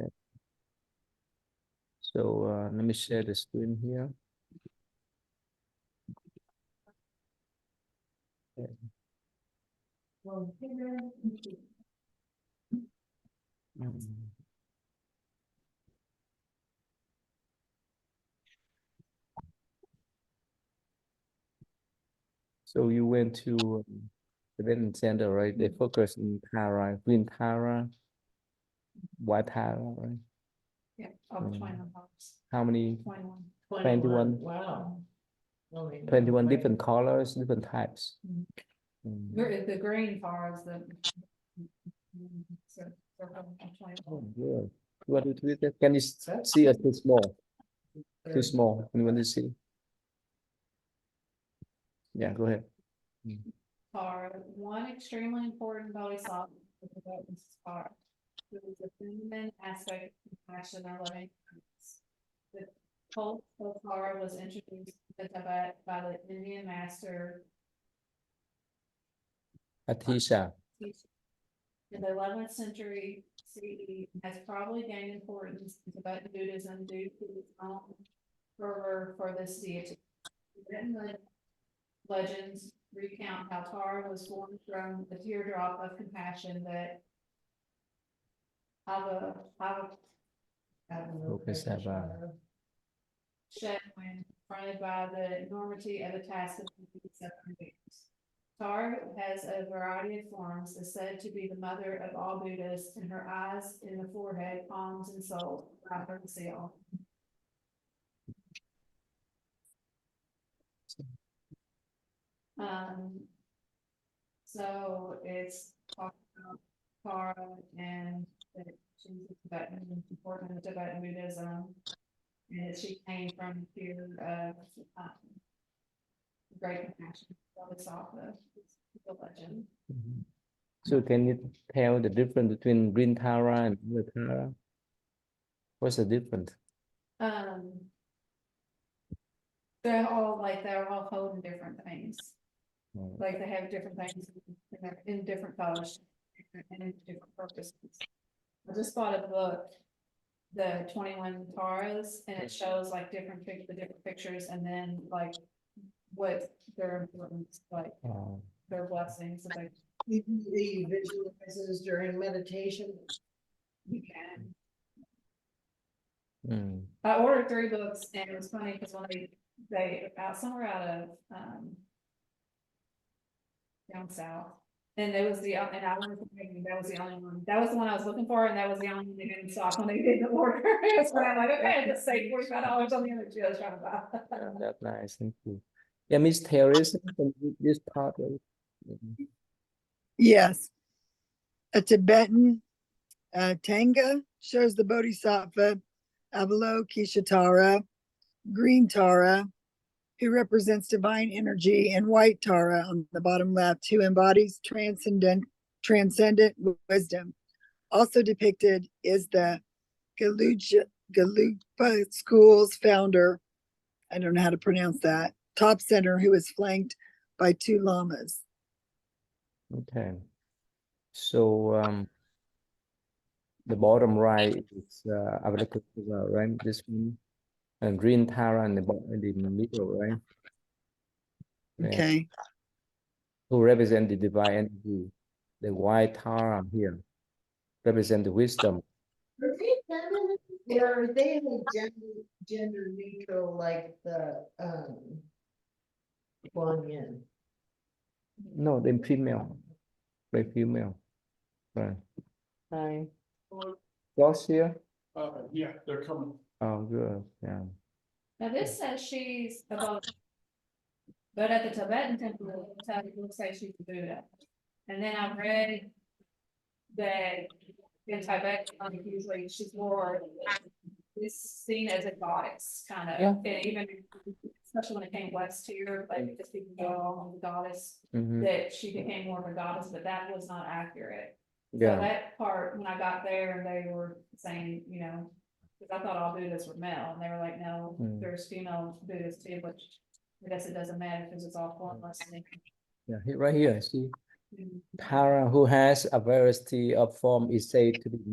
Okay. So let me share the screen here. Okay. So you went to the Tibetan center, right? They focus in Tara, green Tara, white Tara, right? Yeah, over 21 hours. How many? 21. 21. Wow. 21 different colors, different types. The green bar is the. So, circle of 21. Oh, good. You want to tweet it? Can you see us too small? Too small. You want to see? Yeah, go ahead. Are one extremely important bodhisattva about this part. It was a feminine aspect of compassion or loving kindness. The cult of Tara was introduced to Tibet by the Indian master Atisha. in the 11th century CE, has probably gained importance in Tibetan Buddhism due to its own fervor for this deity. Tibetan legends recount how Tara was born from a teardrop of compassion that shed when confronted by the enormity of the task of keeping seven beings. Tara has a variety of forms, is said to be the mother of all Buddhists, and her eyes in the forehead, palms, and soul are her seal. So it's talking about Tara and that she's a Tibetan, important in Tibetan Buddhism, and she came from here great compassion. Bodhisattva, the legend. So can you tell the difference between green Tara and blue Tara? What's the difference? They're all holding different things. Like they have different things in different colors and in different purposes. I just bought a book, the 21 Taras, and it shows like the different pictures and then like what their importance, like their blessings. Like You can see visualizes during meditation. you can. I ordered 3 books, and it was funny because when they somewhere out of down south, and it was and I wanted to think that was the only one. That was the one I was looking for, and that was the only one they didn't stock when they did the order. So I'm like, okay, just save $45 on the other two I was trying to buy. Yeah, that's nice. Thank you. Yeah, Miss Teresa, can you this part of Yes. A Tibetan Tanga shows the Bodhisattva Avalokiteshvara, green Tara, who represents divine energy, and white Tara on the bottom left, who embodies transcendent wisdom. Also depicted is the Gelugpa school's founder, I don't know how to pronounce that, top center, who is flanked by 2 lamas. Okay. So the bottom right is Avalokiteshvara, right? This one. And green Tara in the middle, right? Okay. Yeah. Who represent the divine energy. The white Tara here represent the wisdom. Are they gender neutral like the Kuan Yin? No, they're female. They're female. Right. Hi. Josh here? Yeah, they're coming. Oh, good. Yeah. Now this says she's about, but at the Tibetan temple, it looks like she's a Buddha. And then I read that in Tibet, usually she's more is seen as a goddess, kind of. Yeah. And even especially when it came west here, like because people go on the goddess, Mhm. that she became more of a goddess, but that was not accurate. Yeah. So that part, when I got there and they were saying, you know, because I thought all Buddhists were male, and they were like, no, there's female Buddhists too, which I guess it doesn't matter because it's all formless. Yeah, right here, see, Tara, who has a variety of form, is said to be the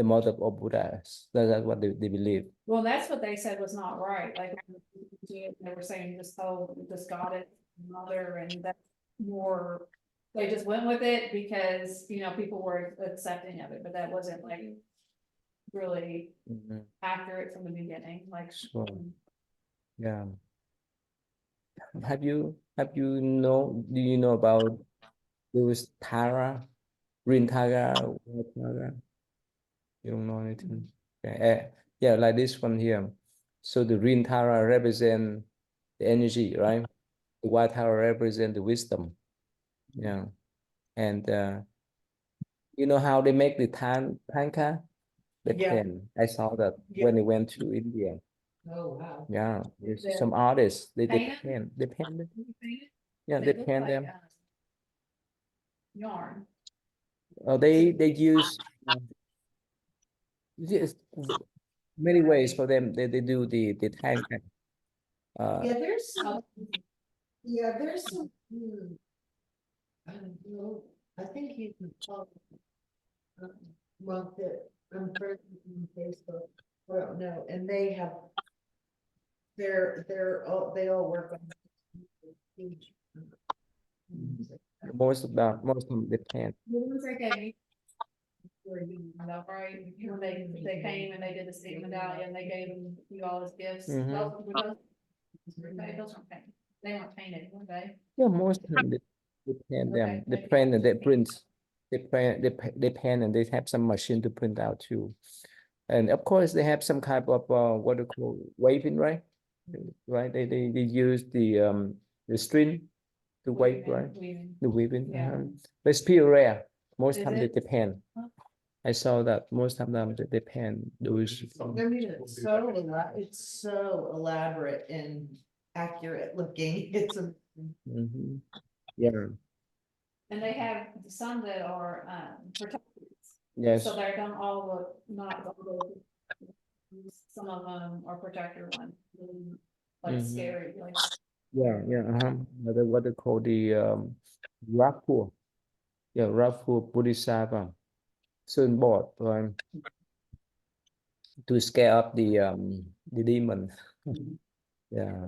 mother of Buddhas. That's what they believe. Well, that's what they said was not right, like, they were saying this goddess, mother, and that's more. They just went with it because, people were accepting of it, but that wasn't like really Mhm. accurate from the beginning, like. Sure. Yeah. Do you know about those Tara, green Tara, white Tara? You don't know anything? Okay. Yeah, like this one here. So the green Tara represent the energy, right? The white Tara represent the wisdom. Yeah. And you know how they make the tanka? The Yeah. pen. I saw that Yeah. when they went to India. Oh, wow. Yeah, there's The- some artists, they Paint 'em? pen, they pen them. They Yeah, they look pen like, them. Yarn. They use just many ways for them. They do the tanka. Yeah, there's some, Oh, yeah, there's some. I don't know, I think you can follow. Monk that I'm friends with on Facebook, I don't know, and they have. They all work on. Huge. Most of them they pen. The ones they gave me were you, though, right? When they came and they did the Steve medallion, they gave you all as gifts. Mhm. Those weren't painted. They weren't painted, were they? Yeah, most of them they pen them. Okay, They maybe print I and they was print. They pen and they have some machine to print out too. And of course they have some kind of what do you call waving, right? Right? They use the string to wave, right? Weaving. The weaving. Yeah. But it's pretty rare. Most Is time they it? depend. Huh? I saw that most of them they depend those. I mean, it's so elaborate and accurate looking, it's a. Mhm. Yeah. And they have some that are, protected. Yes. So they don't all look, not all look. Some of them are protector ones, like Mhm. scary, like. Yeah. What they call the Rapu. Yeah, Rapu Bodhisattva. Symbol to scare up the demon. Yeah.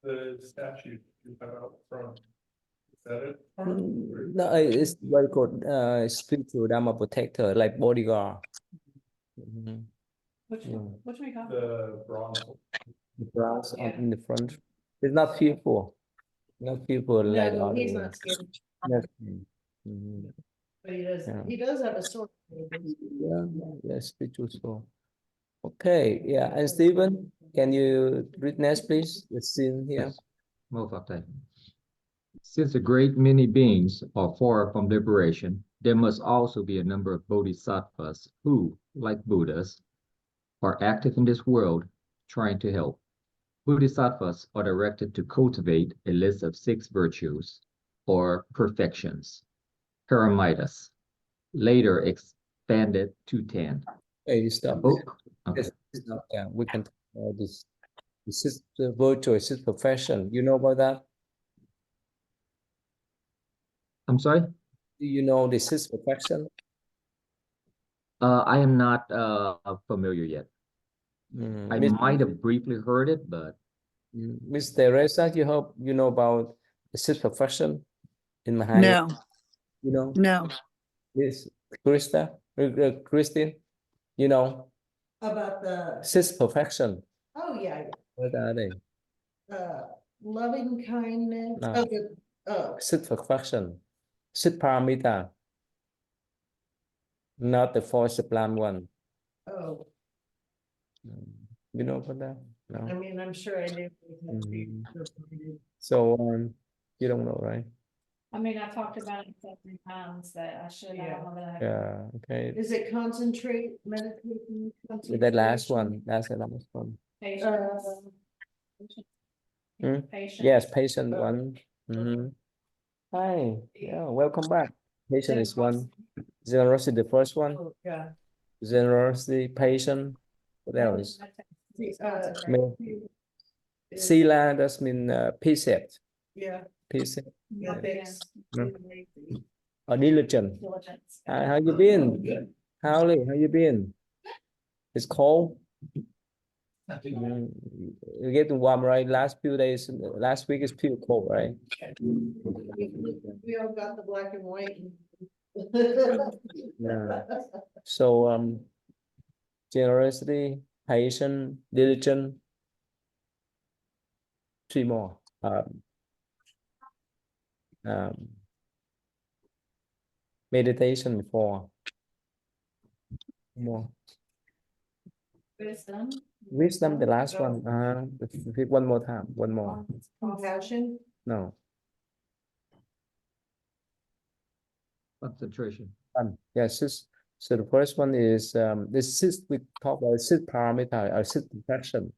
The statue you got out front. Is that it? No, it's what you call spiritual Dharma protector, like bodyguard. Mhm. Which Yeah. one you call? The bronze. The brass Yeah. in the front. It's not fearful. Not fearful like No, other he's ones. not scared, Yes. Mhm. but Yeah. he does have a sword. Yeah, yeah, spiritual soul. Okay, yeah, and Stephen, can you read next, please? The scene here. Yes. Move up there. Since a great many beings are far from liberation, there must also be a number of bodhisattvas who, like Buddhas, are active in this world trying to help. Bodhisattvas are directed to cultivate a list of 6 virtues or perfections, paramitas, later expanded to 10. Hey, you A stop. book. Okay. Yes, stop. Yeah, we can talk about this. This is the virtue, this is profession. You know about that? I'm sorry. Do you know this is perfection? I am not familiar yet. I Miss might have briefly heard it, but Miss Teresa, you hope you know about the sixth perfection in Mahayana. No, You know, no. Miss Christine, you know, About the, sixth perfection. oh, yeah, What are they? loving kindness, No. oh, the, oh, Sixth perfection. Sixth paramita. Not the four sublime one. oh, You know about that? I No. mean, I'm sure I do. Mhm. So you don't know, right? I mean, I talked about it so many times that I should, I don't know that I have. Yeah. Okay. Is it concentrate, meditation? That last concentration? one. That's the last one. Patience. Hmm? Patience. Yes, patient one. Mhm. Hi. Yeah. Welcome back. Patient is one. Generosity, the first one. Oh, yeah. Generosity, patient. What else? Uh, Sila, that's mean precept. yeah, Peace Ethics. No. or diligent. Diligence. How you been? Howley, how you been? It's cold. You're getting warm, right? Last week is pretty cold, right? We all got the black and white. Yeah. So generosity, patient, diligent. 3 more. Meditation 4 more. Wisdom, the last one. Pick one more time. One more. Compassion. No. Concentration. Yes. So the first one is this is we talk about six parameter or six perfection.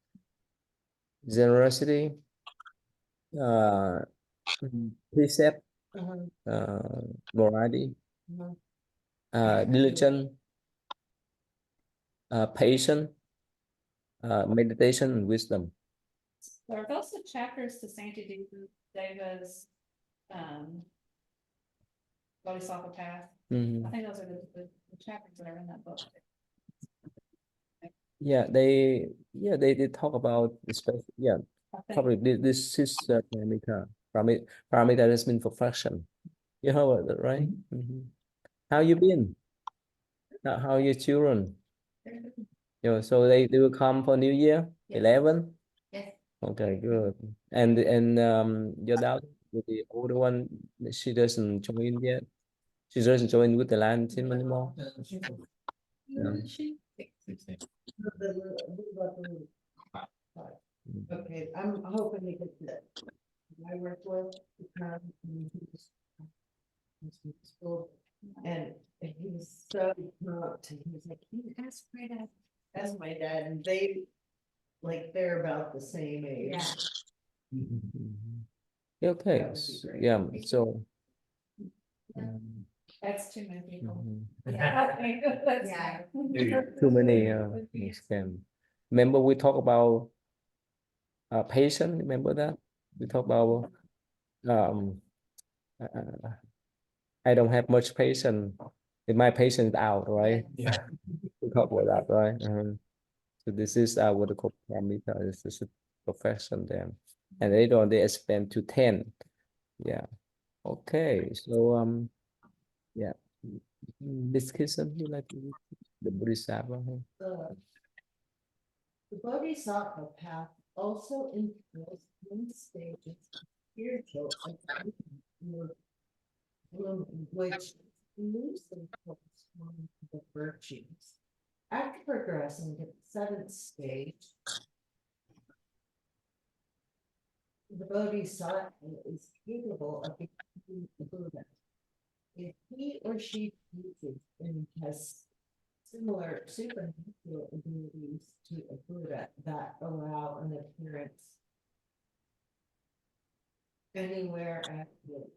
Generosity, precept, morality, diligent, patient, meditation, and wisdom. There are also chapters to Saint Deva's Bodhisattva path. Mhm. I think those are the chapters that are in that book. Yeah, they talk about especially I think. probably this is parameter has been perfection. You know that, right? Mhm. How you been? How are your children? So they will come for New Year, Yes. 11. Yes. Okay, good. And your daughter, the older one, she doesn't join yet. She doesn't join with the land team anymore. Yeah. Okay, I'm hoping to get that. I work with, school, and he was so pumped. He was like, "You ask my dad." That's my dad, and they're about the same age. Yeah. Mhm. Okay. That would be great. Yeah. So. That's too many people. Mhm. Yeah. Okay, that's Yeah. Too many scam. Remember we talk about patient. Remember that we talk about um I don't have much patience. If my patience is out, right? Yeah. We talk about that, right? So this is what the call parameter is. This is profession then, and they expand to 10. Yeah. Okay. So yeah. Discussion you like the Bodhisattva. The Bodhisattva path also entails 1 stage of spiritual awakening, which loosely corresponds to the virtues. After progressing to the 7th stage, the Bodhisattva is capable of becoming a Buddha. If he or she chooses and has similar supernatural abilities to a Buddha that allow an appearance anywhere at will.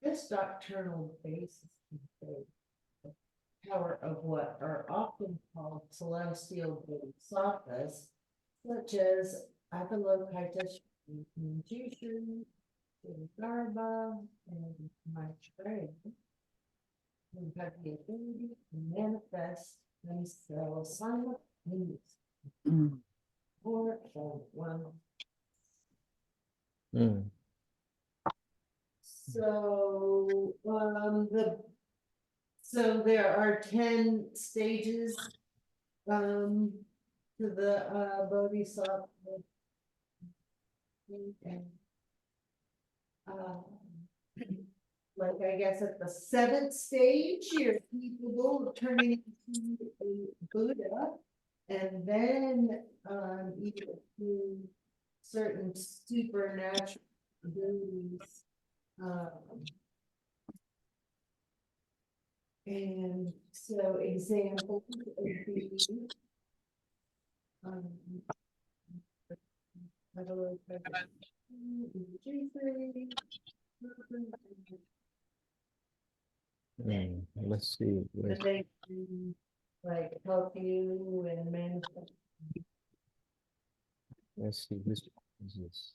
This doctrinal basis conveys the power of what are often called celestial bodhisattvas, such as Avalokita, Jushu, Garba, and Maitreya, who have the ability to manifest themselves simultaneously more than one. Mm. So there are 10 stages to the Bodhisattva. And like I guess at the 7th stage, you're capable of turning into a Buddha, and then either through certain supernatural abilities. And so examples would be Let's see. and they can like help you and manifest. Let's see. This is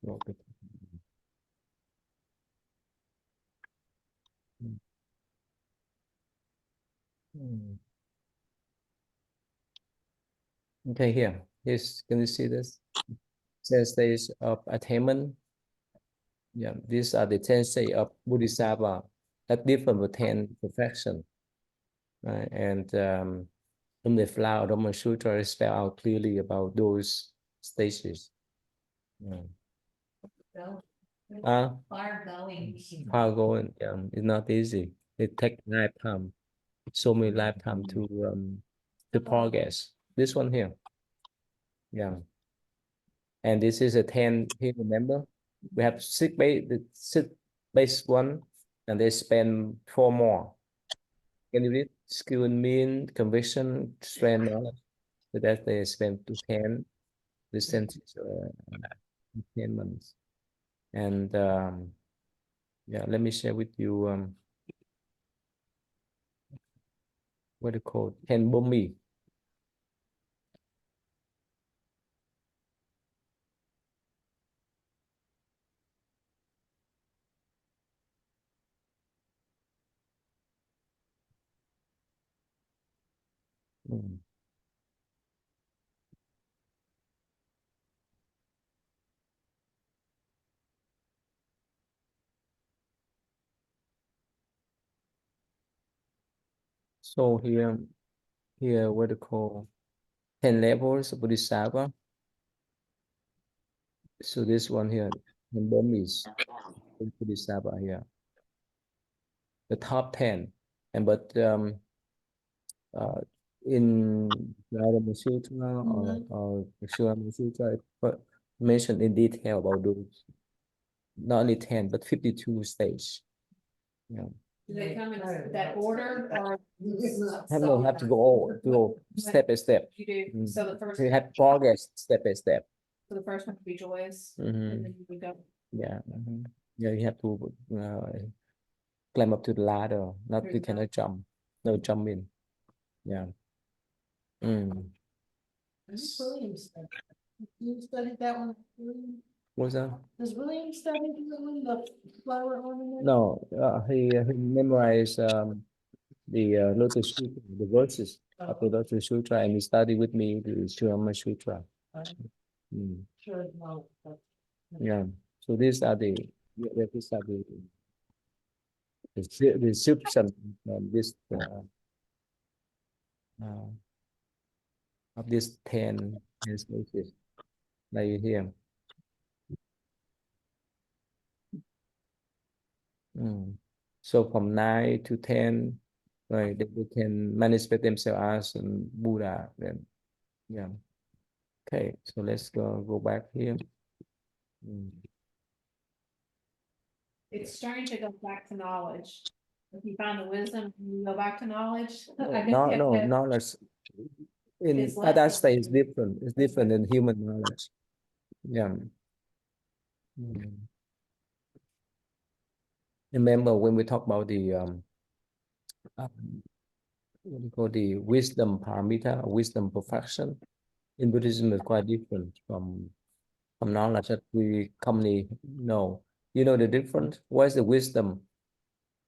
Okay. Mm. Okay, here. Yes, can you see this? 10 stages of attainment. Yeah, these are the 10 stages of Bodhisattva that different from 10 perfection. Right? And in the flower Dhamma Sutra, it spell out clearly about those stages. Yeah. Far going. Far going, it's not easy. It takes lifetime, so many lifetime to progress. This one here, yeah. And this is a 10 here. Remember, we have six base one, and they spend 4 more. Can you read? Skill and mean, conviction, strength, knowledge. So that they spend to 10. This sentence 10 months. And yeah, let me share with you what it called 10 Bumi. Mm. So here what it called 10 levels of Bodhisattva. So this one here, 10 Bumis, Bodhisattva here. The top 10. And but in the Sutra or Shurama Sutra, but mentioned in detail about those, not only 10, but 52 stages. Yeah. Do they come in that order or? Have to go step by step. You do, so the first, You have progress step by step. so the first one would be joyous, Mhm. and then you would go. Yeah. Yeah, you have to climb up to the ladder. Not you cannot jump. No jumping. Yeah. Does William study? You studied that one? William? What's that? Does William study that one, the flower ornament? No, he memorized the Lotus Sutra, the verses of the Lotus Sutra, and he studied with me the Shurama Sutra. Mm. Sure, no. Yeah. So these are these are the substance of this of these 10 spaces like here. So from 9 to 10, right, they can manifest themselves as Buddha. Then, yeah. Okay, so let's go back here. It's strange to go back to knowledge. If you find the wisdom, you go back to knowledge. I guess No, you no, have to- knowledge in It's less that than- state is different. It's different than human knowledge. Yeah. Remember when we talk about the what we call the wisdom paramita, wisdom perfection in Buddhism is quite different from knowledge that we commonly know. You know the difference? What's the wisdom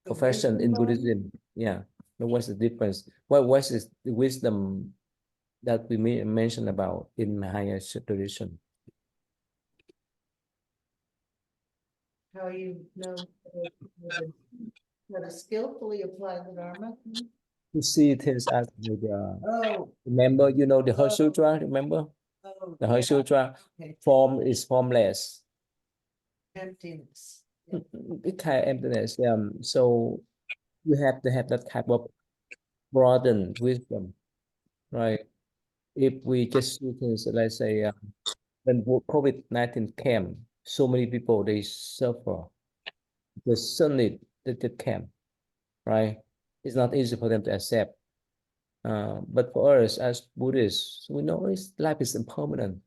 perfection in Buddhism? Yeah. What's the difference? What's the wisdom that we mentioned about in Mahayana tradition? How you know how to skillfully apply the Dharma? To see things as like, Oh, remember, you know the Heart Sutra, remember? oh. The Heart yeah, Sutra, okay. form is formless. Emptiness. It kind of emptiness. So you have to have that type of broadened wisdom, right? If we just see things, let's say, when COVID-19 came, so many people they suffer because suddenly that came, right? It's not easy for them to accept. But for us as Buddhists, we know life is impermanent,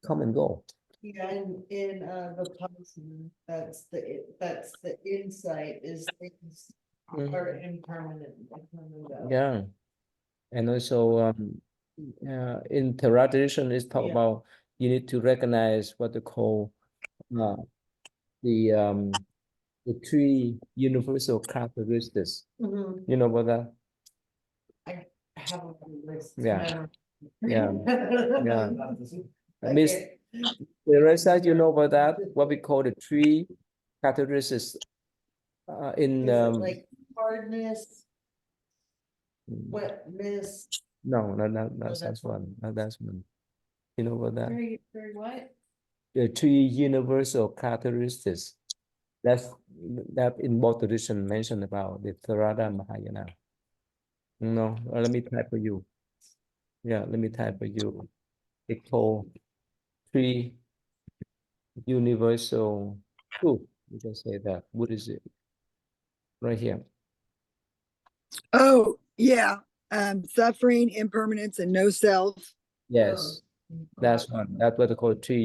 come and go. Yeah, in the policy, that's the insight is things are impermanent. they come and go. Yeah, and also in Theravada tradition, it's talk Yeah. about you need to recognize what they call uh, the three universal characteristics. Mhm. You know about that? I have a list. Yeah. Yeah. Yeah. I Miss can't- Teresa, you know about that? What we call the three characteristics in Is it like hardness, mm, wetness? no, that's that's that's one. That's one. You know about that? Very what? The three universal characteristics. That's that in both tradition mentioned about the Theravada Mahayana. No, let me type for you. Yeah, let me type for you. It called three universal truth. You can say that. What is it? Right here. Oh, yeah. Suffering, impermanence, and no self. Yes, that's one. That's what they call three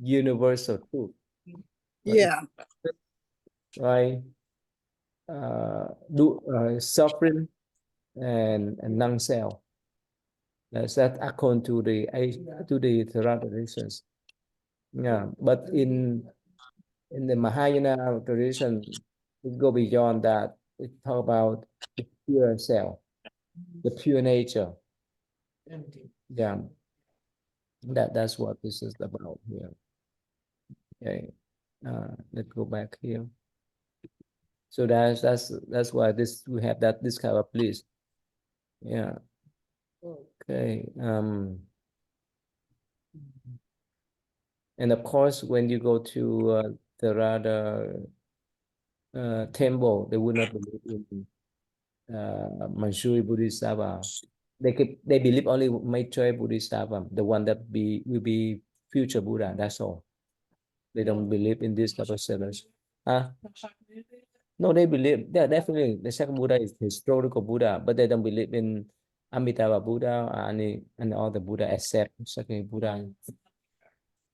universal truth. Yeah. Right. Suffering and non-self. That's that according to the Theravada traditions. Yeah, but in the Mahayana tradition, it go beyond that. It talk about the pure self, the pure nature. Empty. Yeah, that's what this is about here. Okay, let's go back here. So that's why we have this kind of list. Yeah. Okay. And of course, when you go to the Radha temple, they would not believe in Manchuri Bodhisattva. They believe only Maitreya Bodhisattva, the one that will be future Buddha. That's all. They don't believe in this type of sellers. No, they believe, yeah, definitely the second Buddha is historical Buddha, but they don't believe in Amitabha Buddha or any other Buddha except second Buddha.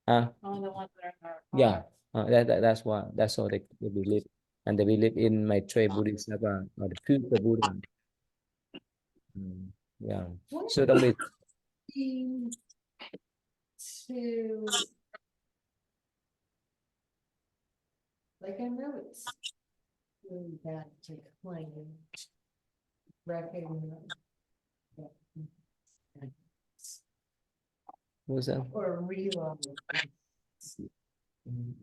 Only the ones that are. Yeah, that's all they believe. And they believe in Maitreya Bodhisattva or the future Buddha. Yeah. So don't be To. Like, I know it's really bad to claim. Recognize. what's that? Or realize.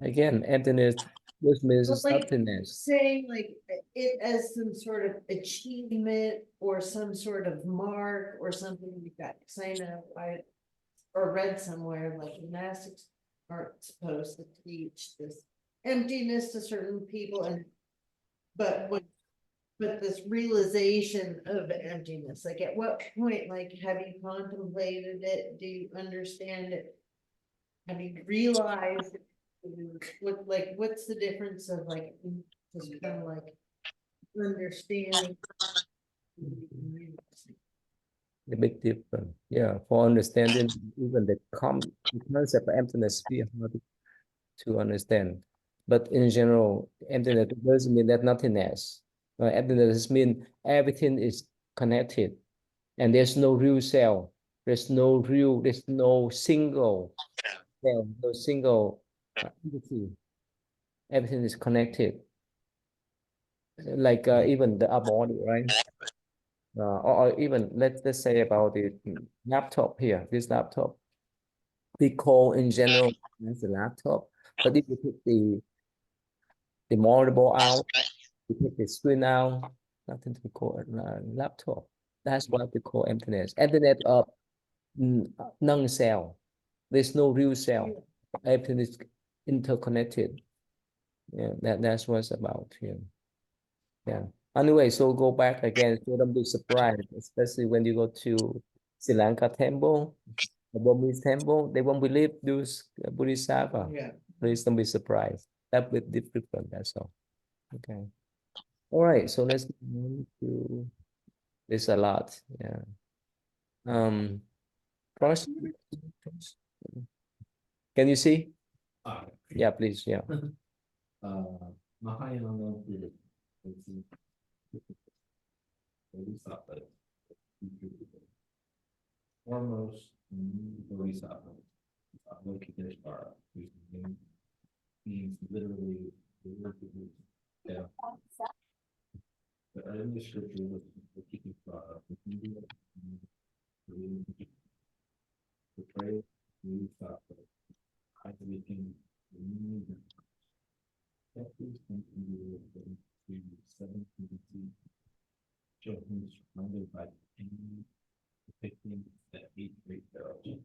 Again, emptiness, this means But like, nothingness. saying like it as some sort of achievement or some sort of mark or something like that. Cause I know or read somewhere like gymnastics aren't supposed to teach this emptiness to certain people but this realization of emptiness, like at what point, like, have you contemplated it? Do you understand it? Have you realized what's the difference of like, just kind of like understanding? The big difference. Yeah, for understanding even the concept of emptiness, we hard to understand. But in general, emptiness doesn't mean that nothingness. Emptiness means everything is connected, and there's no real self. There's no single self, no single entity. Everything is connected. Like even the our body, right? Or even let's say about the laptop here, this laptop. We call in general as a laptop, but if you take the motherboard out, you take the screen out, nothing to call it laptop. That's what we call emptiness. Emptiness of non-self. There's no real self. Everything is interconnected. Yeah, that's what's about here. Yeah. Anyway, so go back again. So don't be surprised, especially when you go to Sri Lanka temple, the Burmese temple. They won't believe those Bodhisattva. Yeah. Please don't be surprised. That bit different. That's all. Okay. All right. So let's move on to this a lot. Yeah. First, can you see? Yeah, please. Yeah. Mahayana Buddhism Bodhisattva, foremost Bodhisattva, Lokiteshvara, whose name means literally the word that means death. The early scripture was Lokiteshvara, the Hindu portrayed new software. I believe in the meaning of Texas and India to 17 show him surrounded by enemy depicting the 8 great pharaohs.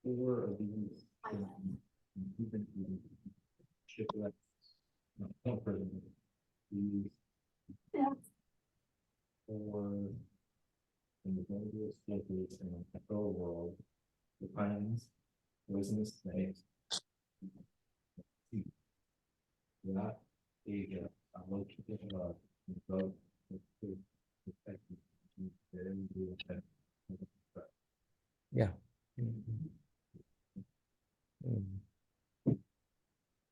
4 of these even shipwrecks, president. These 4 in the various decades in the control world, the pines, poisonous snakes, not Asia, located in both the very real Yeah. Mm.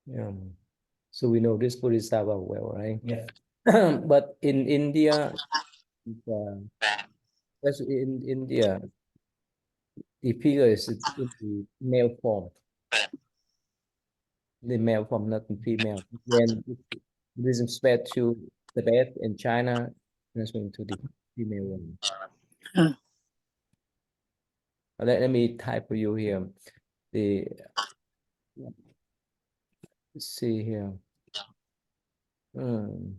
Yeah. So we know this Bodhisattva well, right? Yeah. But in India, that's in India, the figure is in the male form. The male form, not the female. When Buddhism spread to Tibet and China, transferring to the female one. Huh. Let me type for you here. The let's see here. Um,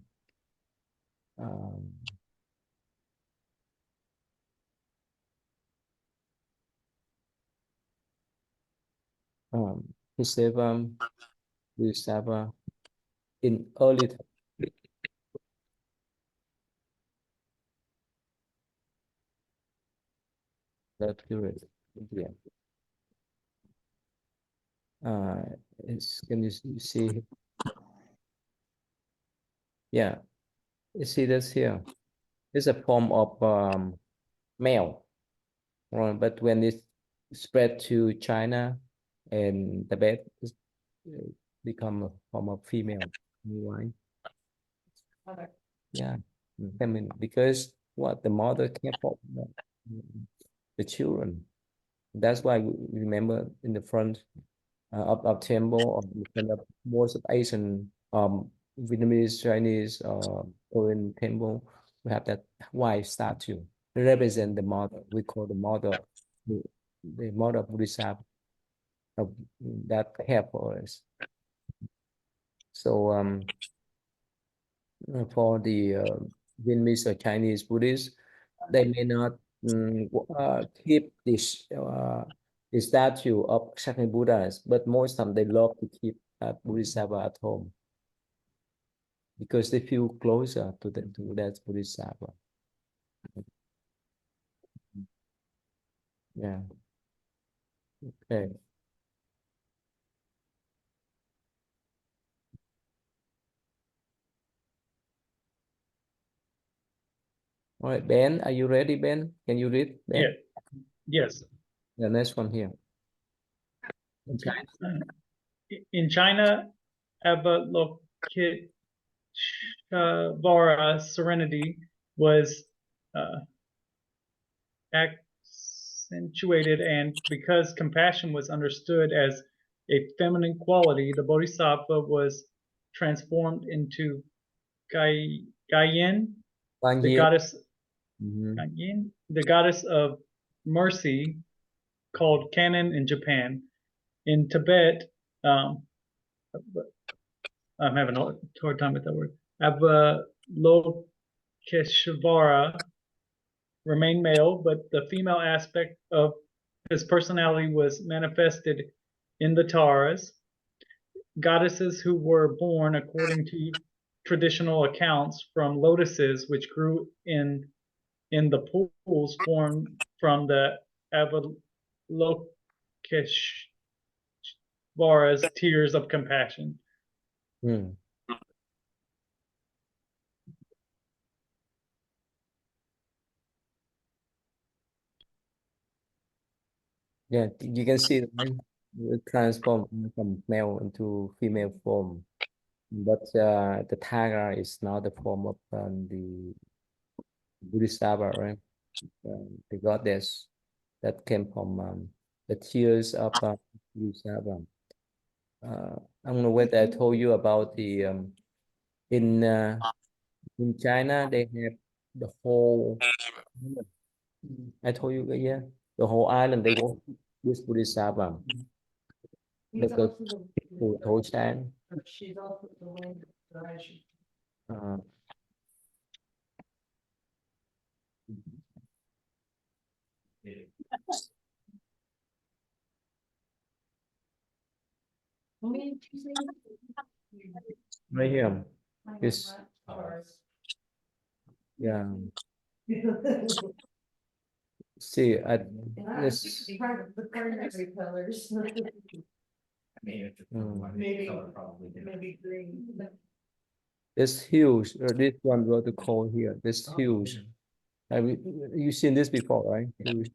His Bodhisattva in early that period. Yeah. Can you see? Yeah, you see this here. It's a form of male, right? But when it spread to China and Tibet, it's become a form of female. Why? Mother. Yeah, feminine, because what the mother care for the children. That's why we remember in the front of temple or in front of most of Asian Vietnamese, Chinese, Korean temple, we have that white statue represent the mother. We call the mother the mother of Buddhism that care for us. So for the Vietnamese or Chinese Buddhists, they may not keep this the statue of Sakya Buddhas, but most of them they love to keep Bodhisattva at home because they feel closer to that Bodhisattva. Yeah. Okay. All right, Ben, are you ready, Ben? Can you read, Ben? Yeah. Yes. The next one here. In China, Avalokiteshvara serenity was accentuated, and because compassion was understood as a feminine quality, the Bodhisattva was transformed into Gaiyin, the goddess Gaiyin, the goddess of mercy, called Kannon in Japan. In Tibet, I'm having a hard time with that word. Avalokiteshvara remained male, but the female aspect of his personality was manifested in the Taras, goddesses who were born, according to traditional accounts, from lotuses which grew in the pools formed from the Avalokiteshvara's tears of compassion. Yeah, you can see it transform from male into female form. But the tiger is now the form of the Bodhisattva, right? The goddess that came from the tears of Bodhisattva. I don't know whether I told you about the in China they have the whole. I told you, yeah, the whole island they worship this Bodhisattva. He's The also the- Phù Thổ San. She's also the land of treasure. Right here. It's yeah. See, this The primary colors. I mean, if it's Mm. one Maybe- color, probably different. Maybe green. It's huge. This one what to call here. This huge. Have you seen this before, right? Huge.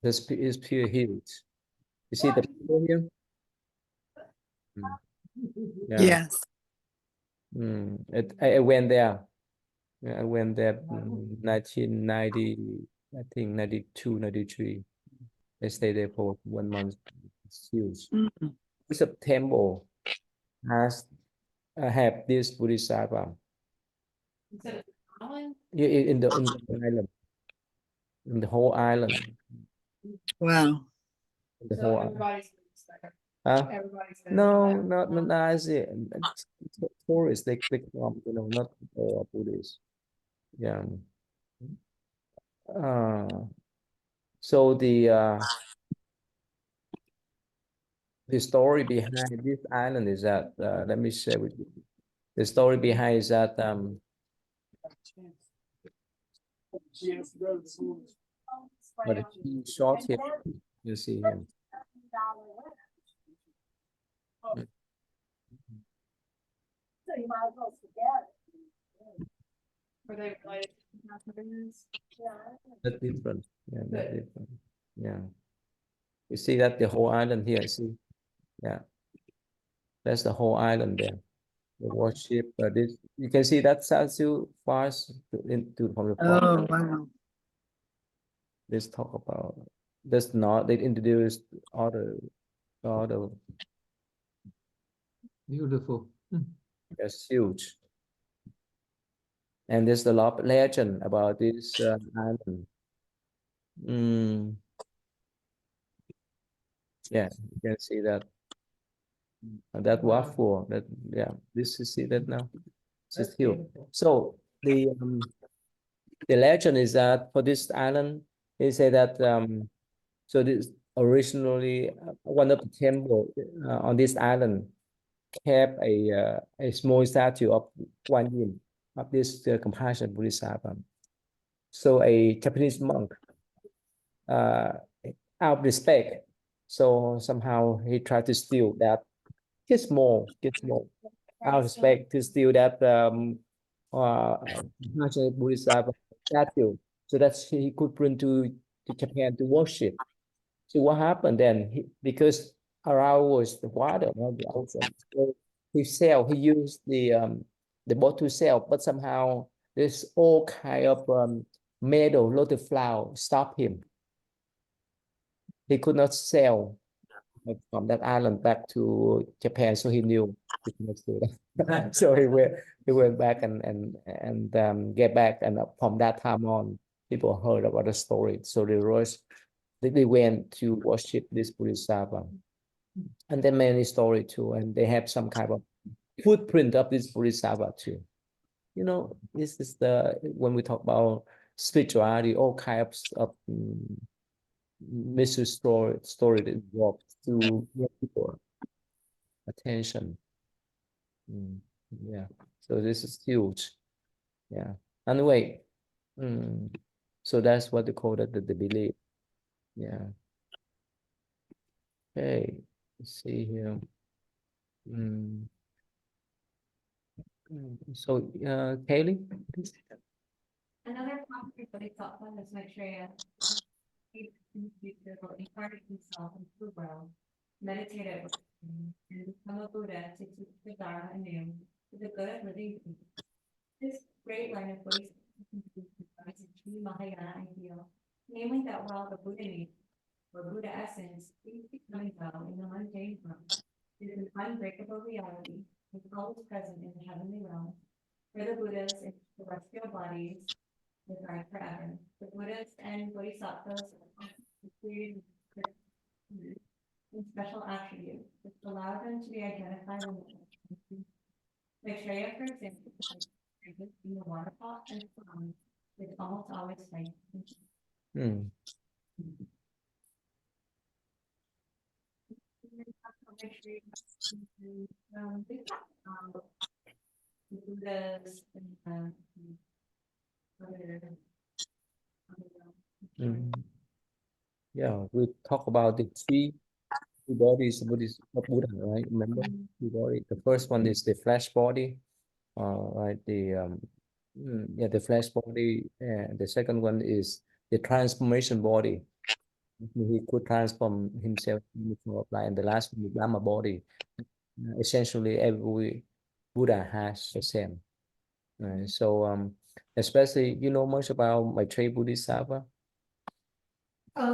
This is pure huge. You see the people here? Yeah. Yes. I went there. Yeah, I went there 1990, I think 92, 93. I stayed there for 1 month. It's huge. Mm. It's a temple has have this Bodhisattva. Yeah, in the island, in the whole island, Wow. the So whole island. everybody's there. Huh? Everybody's there. No, not nice. Tourists, they come, not all Buddhists. Yeah. So the story behind this island is that let me share with you. The story behind is that but it's short here. You see him. Were they related to Japanese? That's different. Yeah, that's different. Yeah. You see that the whole island here, see? Yeah. That's the whole island there. The worship, this you can see that statue fast into from the front. Oh, wow. Let's talk about that's not they introduced all the Beautiful. that's huge. And there's a lot of legend about this island. Yeah, you can see that. That waffle, that this is see that now. This is huge. So the legend is that for this island, they say that so this originally one of the temple on this island kept a small statue of Guan Yin of this compassion Bodhisattva. So a Japanese monk, out of respect, so somehow he tried to steal that. Get small. Out of respect to steal that compassion Bodhisattva statue, so that he could bring to Japan to worship. So what happened then? Because around was the water, not the ocean. So he used the boat to sail, but somehow there's all kind of metal, lotus flower stop him. He could not sail from that island back to Japan, so he knew he could not do that. So he went back and get back, and from that time on, people heard about the story. So they went to worship this Bodhisattva. And then many story too, and they have some kind of footprint of this Bodhisattva too. This is when we talk about spirituality, all kinds of mystery story that involved to get people attention. Yeah, so this is huge. Yeah. Anyway, so that's what they call it, the belief. Yeah. Okay, let's see here. So, Kaylee, please. Another concrete but it's thought one is make sure you encourage himself improve well, meditate it, and become a Buddha to teach the Dharma anew for the good of living people. This great line of Buddhism is a true Mahayana ideal, namely that while the Buddha needs or Buddha essence, is becoming well in the mundane realm. It is an unbreakable reality, it's always present in the heavenly realm. For the Buddhas and celestial bodies, reside forever. The Buddhas and Bodhisattvas are created in special attributes, which allow them to be identified with them. Maitreya, for example, is in the water pot and fountain, is almost always white. Hmm. Buddhas and other Mm. Yeah, we talk about the three bodies of Buddha, right? Remember, three body. The first one is the flesh body, right? Yeah, the flesh body. And the second one is the transformation body. He could transform himself into a fly, and the last one is Dhamma body. Essentially, every Buddha has the same. Right? So, especially, you know much about Maitreya Bodhisattva? A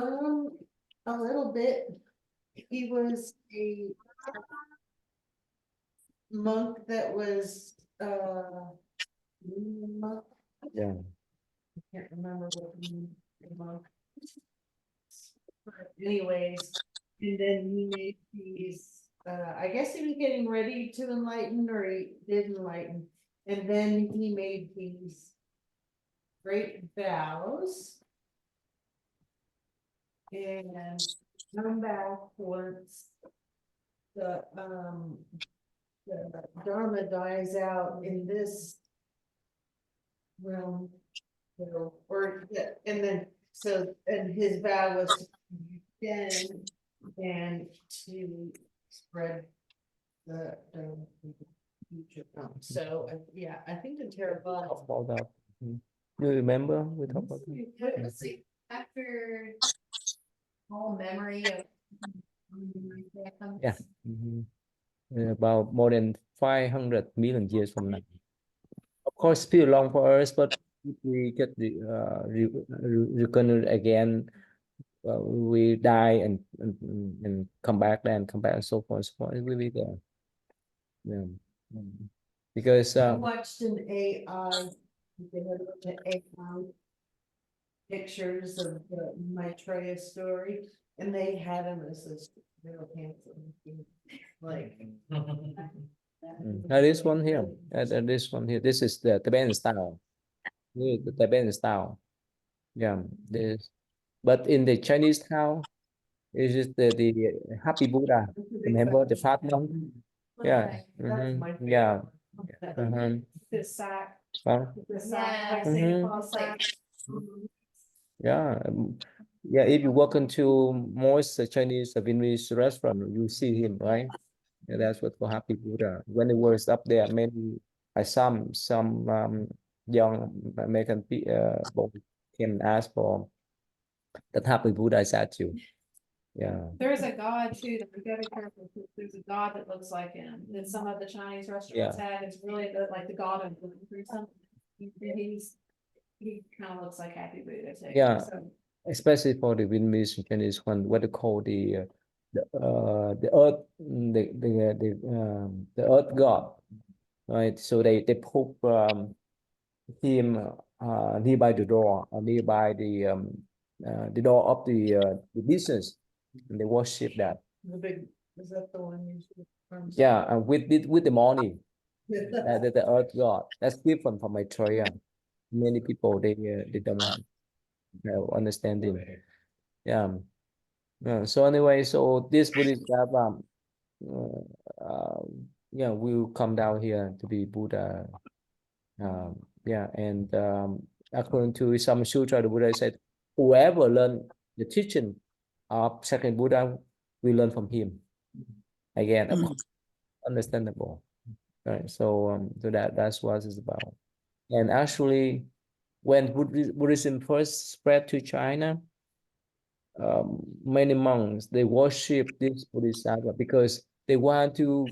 little bit. He was a monk that was, monk. Yeah. I can't remember what the monk. But anyways, and then he made these, I guess he was getting ready to enlighten, or he did enlighten. And then he made these great vows. And come back towards the Dharma dies out in this realm. Or, yeah, and then, so, and his vow was to extend and to spread the future realm. So, yeah, I think the Talk Theravada. about that. You remember we talked about that? Let's see, after all memory of. Yeah. About more than 500 million years from now. Of course, still long for us, but if we get the reincarnate again, we die and come back, then come back, and so forth and so forth. It will be there. Yeah. Because I watched an AI, they had a bunch of AI pictures of the Maitreya story, and they had him as this real handsome, like. now this one here, this one here, this is the Tibetan style. This is the Tibetan style. Yeah, this, but in the Chinese style, it's just the happy Buddha. Remember the fat monk? Yeah. That's my favorite. Yeah. This sack. Well, This sack, like Mhm. Santa Claus, like. yeah. Yeah, if you walk into most Chinese Vietnamese restaurant, you see him, right? Yeah, that's what for happy Buddha. When he was up there, many some young American boys came and asked for that happy Buddha statue. Yeah. There's a god too, that we gotta be careful, because there's a god that looks like him, that some of the Chinese restaurants have, it's really like the god of or something. He kind of looks like Happy Buddha too. Yeah. So, Especially for the Vietnamese and Chinese one, what they call the earth, the earth god, right? So they put him nearby the door, nearby the door of the business, and they worship that. The big, is that the one you should? Yeah, and with the money, the earth god. That's different from Maitreya. Many people they don't have understanding. Yeah. So anyway, so this Buddhist yeah, will come down here to be Buddha. Yeah, and according to some sutra, the Buddha said, whoever learn the teaching of second Buddha will learn from him. Again, of course, understandable, right? So, so that's what it's about. And actually, when Buddhism first spread to China, many monks they worship this Bodhisattva because they want to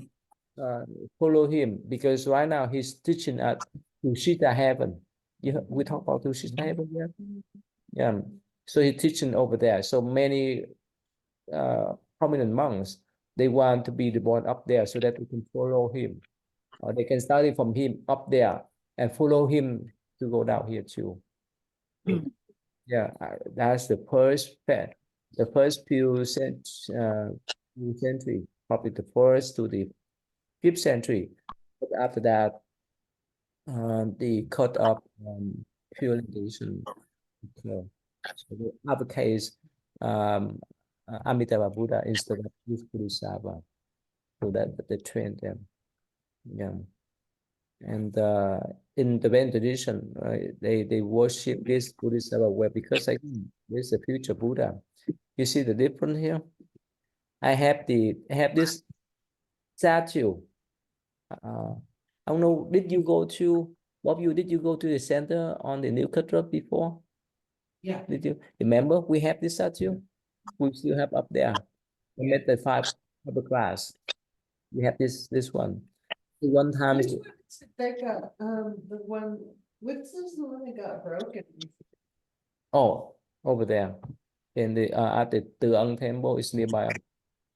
follow him, because right now he's teaching at Tushita heaven. We talk about Tushita heaven, yeah. Yeah. So he's teaching over there. So many prominent monks, they want to be born up there so that they can follow him, or they can study from him up there and follow him to go down here too. Yeah, that's the first few century, probably the first to the 5th century. But after that, the cut of purification. So the other case, Amitabha Buddha instead of this Bodhisattva, so that they train them. Yeah, and in the Tibetan tradition, they worship this Bodhisattva well because again, there's a future Buddha. You see the difference here. I have this statue. I don't know. Did you go to Did you go to the center on the New Cathedral before? Yeah. Did you remember we have this statue? We still have up there. We met the 5 upper class. We have this one. One time, Which one's that got, the one, what's this the one that got broken? oh, over there in the at the Từ Ân temple is nearby.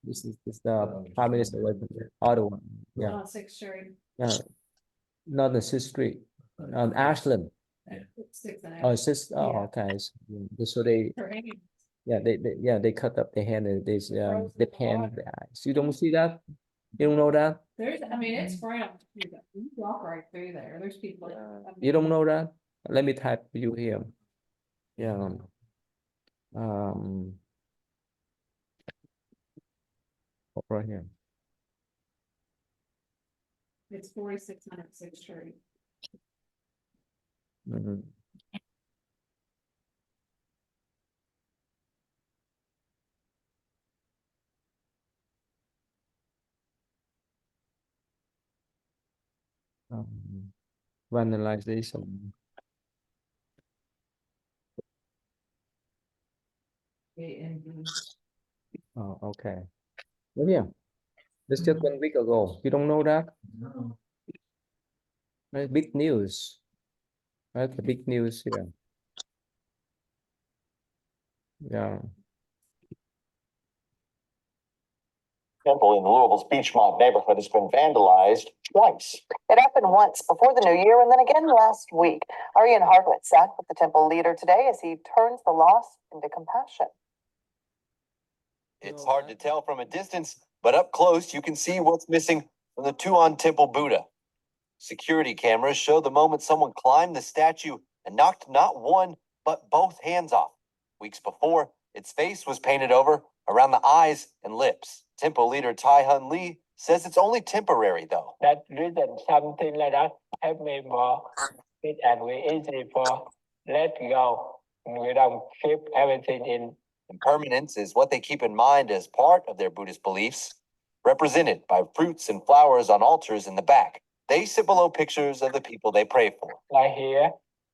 This is the 5 minutes away from the other one. Yeah, On 6th Street. yeah, not the 6th Street, on Ashland. 6th and Oh, Ashland. it's just Yeah. okay. So they For hanging. they cut up the hand and Frozen they in pan water. the eyes. You don't see that? You don't know that? I mean, it's brown. You walk right through there. There's people. You don't know that? Let me type you here. Yeah. Right here. It's 4600 6th Street. Mhm. Vandalization. Oh, okay. Well, yeah. That's just 1 week ago. You don't know that? Right, big news. Right, the big news here. Yeah. Temple in Louisville's Beachmont neighborhood has been vandalized twice. It happened once before the new year and then again last week. Arian Hartwitz sat with the temple leader today as he turns the loss into compassion. It's hard to tell from a distance, but up close you can see what's missing from the Tuon Temple Buddha. Security cameras show the moment someone climbed the statue and knocked not one, but both hands off. Weeks before, its face was painted over around the eyes and lips. Temple leader Tai Hun Lee says it's only temporary, though. That reason something like that help me more it and we easy for let go. We don't keep everything in. Impermanence is what they keep in mind as part of their Buddhist beliefs, represented by fruits and flowers on altars in the back. They sit below pictures of the people they pray for. Like here,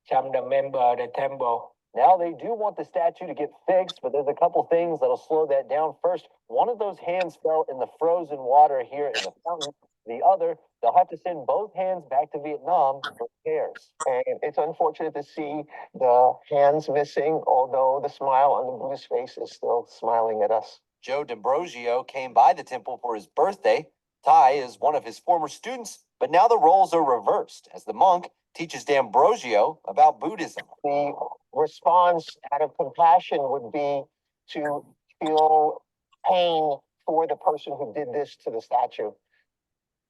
some of the member of the temple. Now they do want the statue to get fixed, but there's a couple things that'll slow that down. First, one of those hands fell in the frozen water here in the fountain. The other, they'll have to send both hands back to Vietnam for repairs. And it's unfortunate to see the hands missing, although the smile on the Buddhist face is still smiling at us. Joe D'Ambrosio came by the temple for his birthday. Tai is one of his former students, but now the roles are reversed as the monk teaches D'Ambrosio about Buddhism. The response out of compassion would be to feel pain for the person who did this to the statue,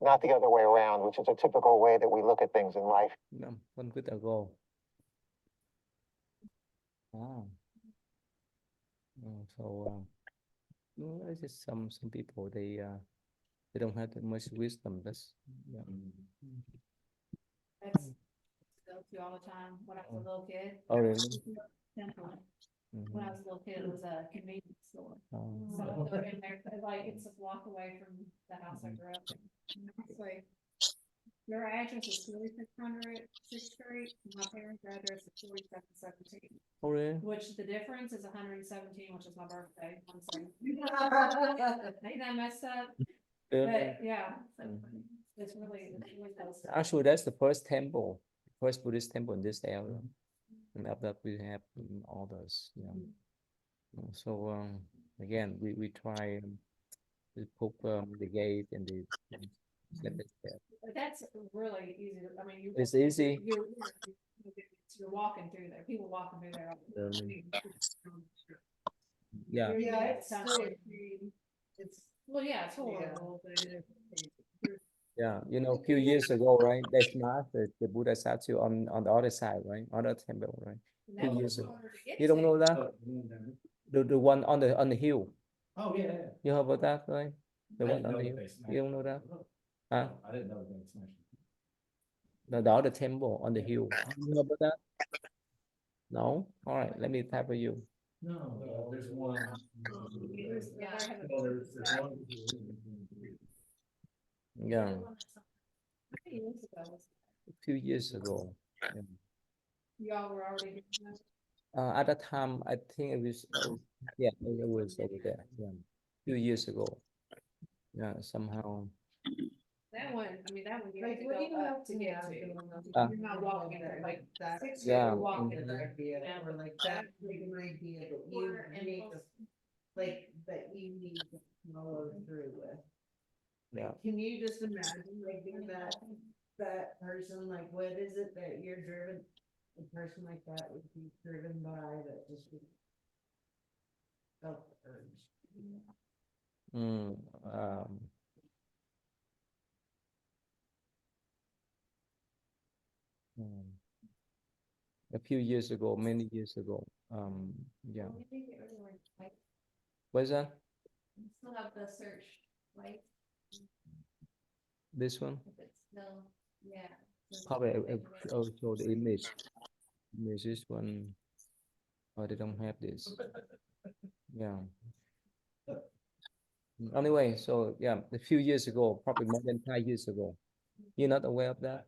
not the other way around, which is a typical way that we look at things in life. No, 1 week ago. Wow. So it's just some people they don't have that much wisdom. That's yeah. That's go to all the time when I was a little kid. Oh, really? Temple. Mhm. When I was a little kid, it was a convenience store. Um, So I go in there, like, it's a block away from the house I grew up in. It's like, your address is 4600 6th Street, my parents' address is 4717, Oh, really? which the difference is 117, which is my birthday. I'm sorry. Ain't that messed up? But yeah, so it's really close. Actually, that's the first Buddhist temple in this area, and after that we have all those. Yeah. So Again, we try to put the gate and the step by step. But that's really easy, I mean, you. It's easy. You're walking through there, people walking through there. Yeah. Yeah, it's Sounds still, like- it's, Well, yeah, it's horrible, but Yeah, you know, a few years ago, right? They smashed the Buddha statue on the other side, right? Other temple, right? that Few was years ago. harder to get You don't to. know that? The one on the hill. Oh, yeah, yeah. You heard about that, right? The I one didn't on know the that hill. they smashed You don't know it. that? Huh? I didn't know they smashed it. The other temple on the hill. You know about that? No? All right, let me type for you. No, there's one. Yeah, I have a- Well, there's one. Yeah, How many years ago was a few years ago. Yeah. that? Y'all were already doing that? At that time, I think it was, yeah, it was over there. Yeah, few years ago. Yeah, somehow. That one, I mean, that one you have like, to what do you go know up to get to. Uh, You're not walking, like, that, six Yeah. people walking. an idea, or like that, like an idea that you need to, like, that you need to follow through with. Yeah. Can you just imagine, like, being that person, like, what is it that you're driven, a person like that would be driven by, that just would felt the urge? Mm, mm. A few years ago, many years ago. Yeah. I think it really like, What's that? you still have the search, like, This one? if it's still, yeah. search Probably like, also the image. This one. Oh, they don't have this. Yeah. Anyway, so yeah, a few years ago, probably more than 5 years ago. You're not aware of that?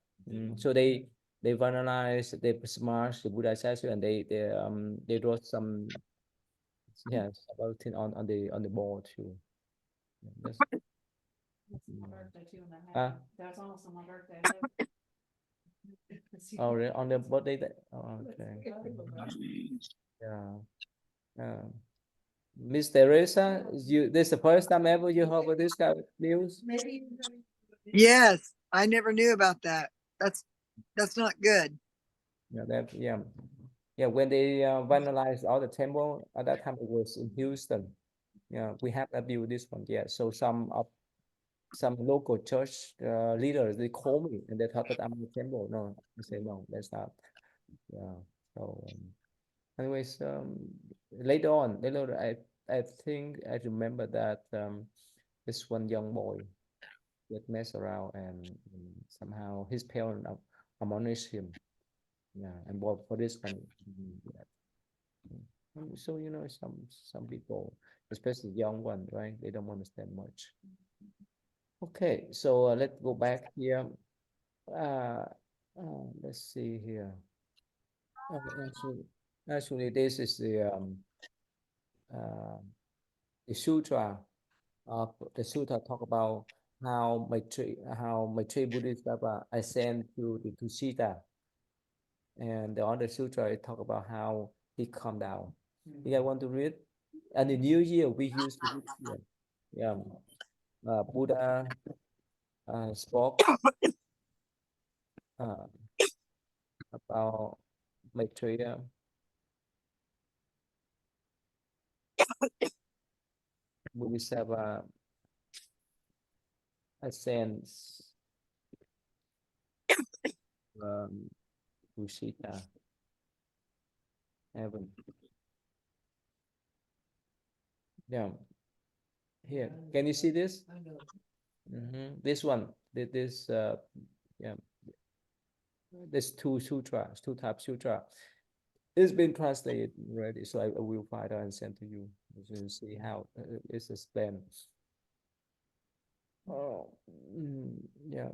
So they vandalized, they smashed the Buddha statue, and they wrote some, yes, about it on the board too. Yeah, that's, It's my birthday too, when that Ah. happened. That was almost on my birthday. oh, really? On the birthday that, oh, okay. Yeah. Miss Teresa, this is the first time ever you heard about this kind of news? Maybe. Yes, I never knew about that. That's not good. Yeah, when they vandalized all the temple, at that time it was in Houston. Yeah, we have not built this one yet. So some local church leaders, they call me and they thought that I'm a temple. No, I say no, that's not. Yeah. So anyways, later on, I think I remember that this one young boy get messed around and somehow his parents admonished him. Yeah, and for this one, yeah. So you know, some people, especially young one, right? They don't understand much. Okay, so let's go back here. Let's see here. Actually, this is the sutra. The sutra talk about how Maitri Bodhisattva ascend to the Tushita, and the other sutra it talk about how he come down. You guys want to read? And the New Year we used to read here. Yeah, Buddha spoke about Maitreya. Bodhisattva ascends Tushita heaven. Yeah. Here, can you see this? I know. This one, this yeah, there's two sutras, two type sutra. It's been translated already, so I will find out and send to you. You can see how it's explained. Oh, yeah,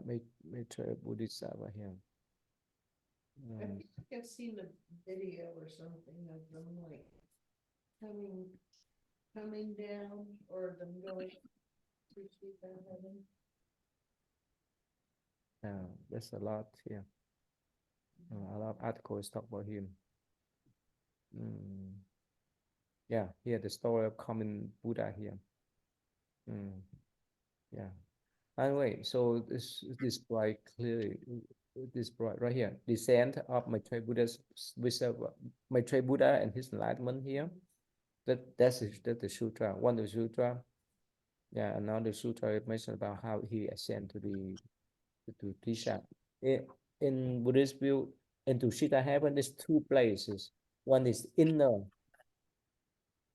Maitreya Bodhisattva here. I think I've seen a video or something of them like coming down, or them going to heaven. Yeah, there's a lot here. A lot of articles talk about him. Yeah, here the story of common Buddha here. Yeah. Anyway, so this bright clearly, this bright right here, descent of Maitreya Buddha's with Maitreya Buddha and his enlightenment here. That's the sutra. One of the sutra. Yeah, another sutra mentioned about how he ascended to Tisha. In Buddhist view, into Sita heaven, there's two places. One is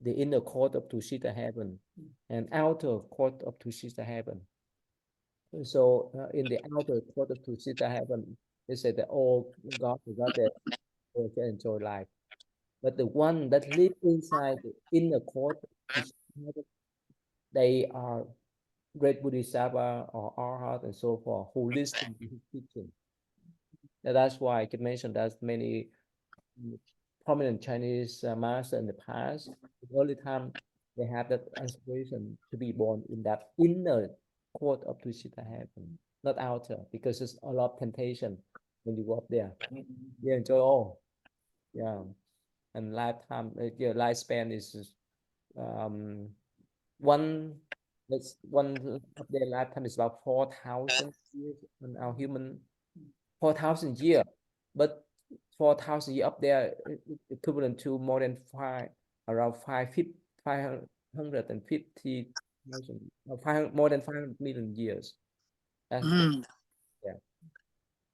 the inner court of Tushita heaven, and outer court of Tushita heaven. So in the outer court of Tushita heaven, they say that all God there they can enjoy life. But the one that live inside the inner court of Tushita heaven, they are great Bodhisattva or Arhat and so forth who listen to his teaching. And that's why I can mention that many prominent Chinese masters in the past, in early time, they have that aspiration to be born in that inner court of Tushita heaven, not outer, because there's a lot of temptation when you go up there. You enjoy all. Yeah. And lifetime, your lifespan is one of their lifetime is about 4,000 years on our human 4,000 years, but 4,000 years up there equivalent to more than around 550,000 more than 500 million years. That's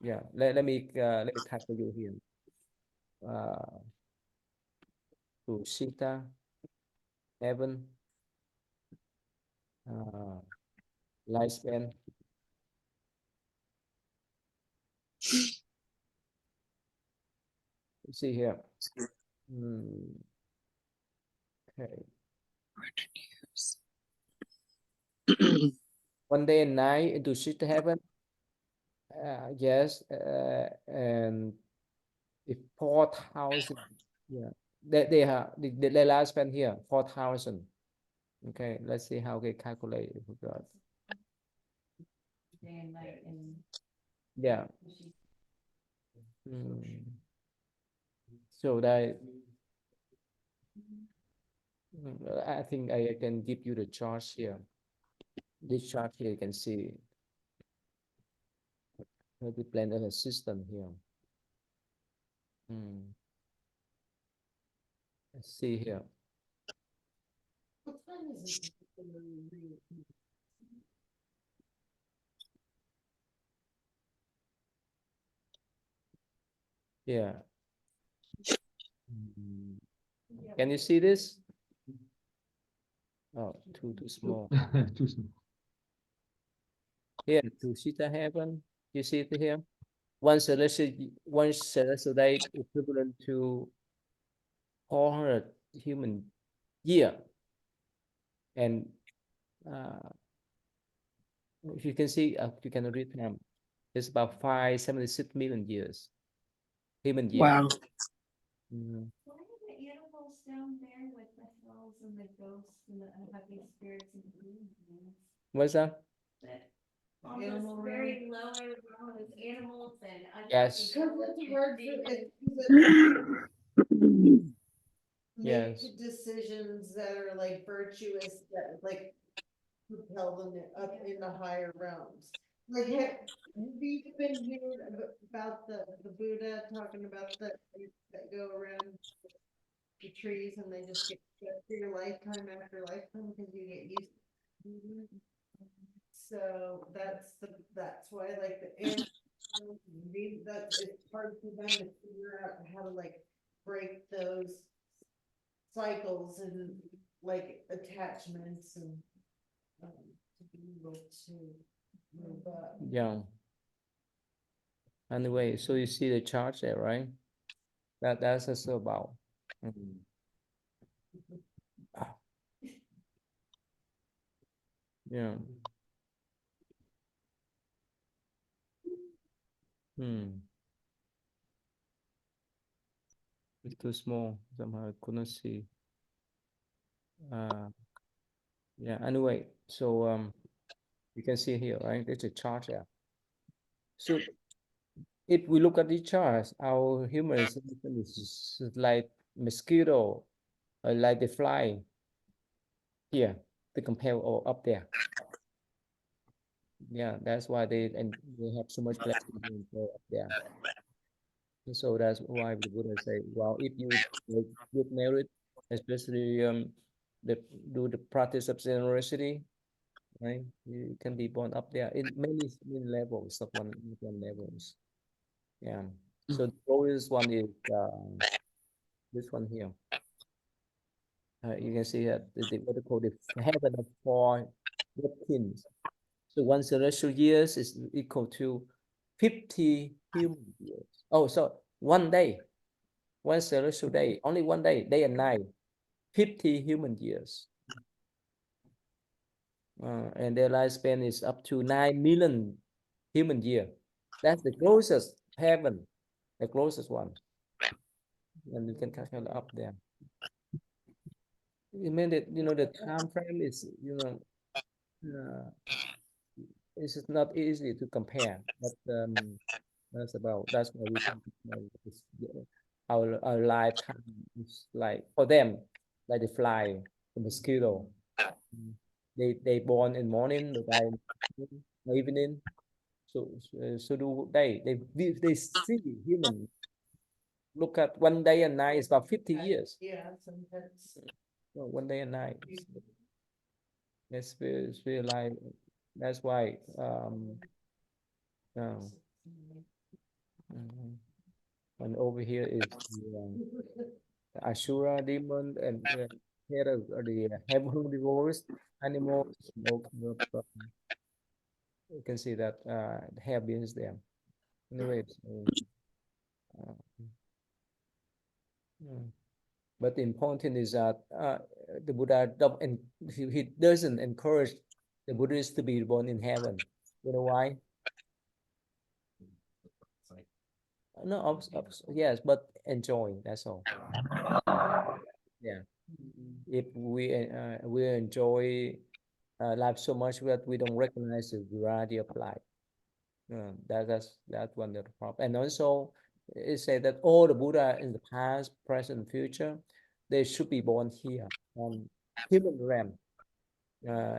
yeah. Let me type for you here. To Sita heaven lifespan. See here. Okay. 1 day and night into Sita heaven. Yes, and if 4,000, yeah, they have the lifespan here 4,000. Okay, let's see how they calculate it. Day and night and Yeah. So that I think I can give you the chart here. This chart here you can see the planet system here. Let's see here. What time is it? Yeah. Can you see this? Oh, too small. Too small. Here, Tushita heaven. You see it here? One celestial day equivalent to 400 human year. And if you can see, you can read them. It's about 576 million years. Human year. Wow. why are the animals down there with the hells and the ghosts and the unhappy spirits and demons? What's that? That on those very lower realm is animals and Yes. Make Yes. decisions that are like virtuous, that like propel them up in the higher realms. Like, have you been hearing about the Buddha talking about the that go around the trees and they just get stuck for your lifetime after lifetime because you get used to it? So that's why like the animals, it's hard for them to figure out how to like break those cycles and like attachments and to be able to move up. Yeah. Anyway, so you see the chart there, right? That's also about. Yeah. It's too small. Somehow I couldn't see. Yeah. Anyway, so you can see here, right? There's a chart there. So if we look at the charts, our human is like mosquito like they fly here to compare or up there. Yeah, that's why they have so much flexibility up there. And so that's why the Buddha say, well, if you get married, especially the do the practice of generosity, right? You can be born up there in many levels of one levels. Yeah. So the lowest one is this one here. You can see that what they call the heaven of four kings. So 1 celestial years is equal to 50 human years. Oh, so 1 day, 1 celestial day, only 1 day, day and night, 50 human years. And their lifespan is up to 9 million human year. That's the closest heaven, the closest one. And you can calculate up there. You mean that, the time frame is, it's not easy to compare, but that's why we think our lifetime is like for them, like they fly, the mosquito. They born in morning, they die in evening. So do they see human. Look at 1 day and night is about 50 years. Yeah, sometimes. So 1 day and night. It's very like that's why and over here is the Ashura demon and here are the heavenly voice animals. You can see that have beings there. Anyway, but the important is that the Buddha he doesn't encourage the Buddhists to be born in heaven. You know why? No, yes, but enjoy. That's all. Yeah. If we enjoy life so much that we don't recognize the variety of life. That's one of the problem. And also, it said that all the Buddha in the past, present, future, they should be born here on human realm,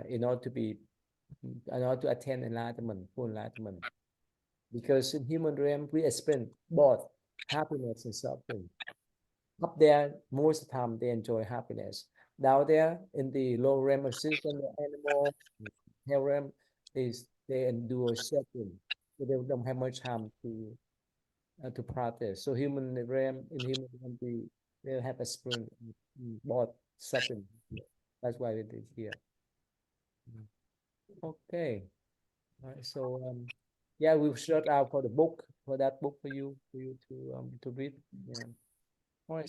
in order to attain enlightenment, full enlightenment. Because in human realm, we experience both happiness and suffering. Up there, most of the time they enjoy happiness. Down there, in the low realm of system, the animal, hell realm, they endure suffering. So they don't have much time to practice. So in human realm, they have experience both suffering. That's why it is here. Okay. All right. So yeah, we've shut out for that book for you to read. Yeah. All right.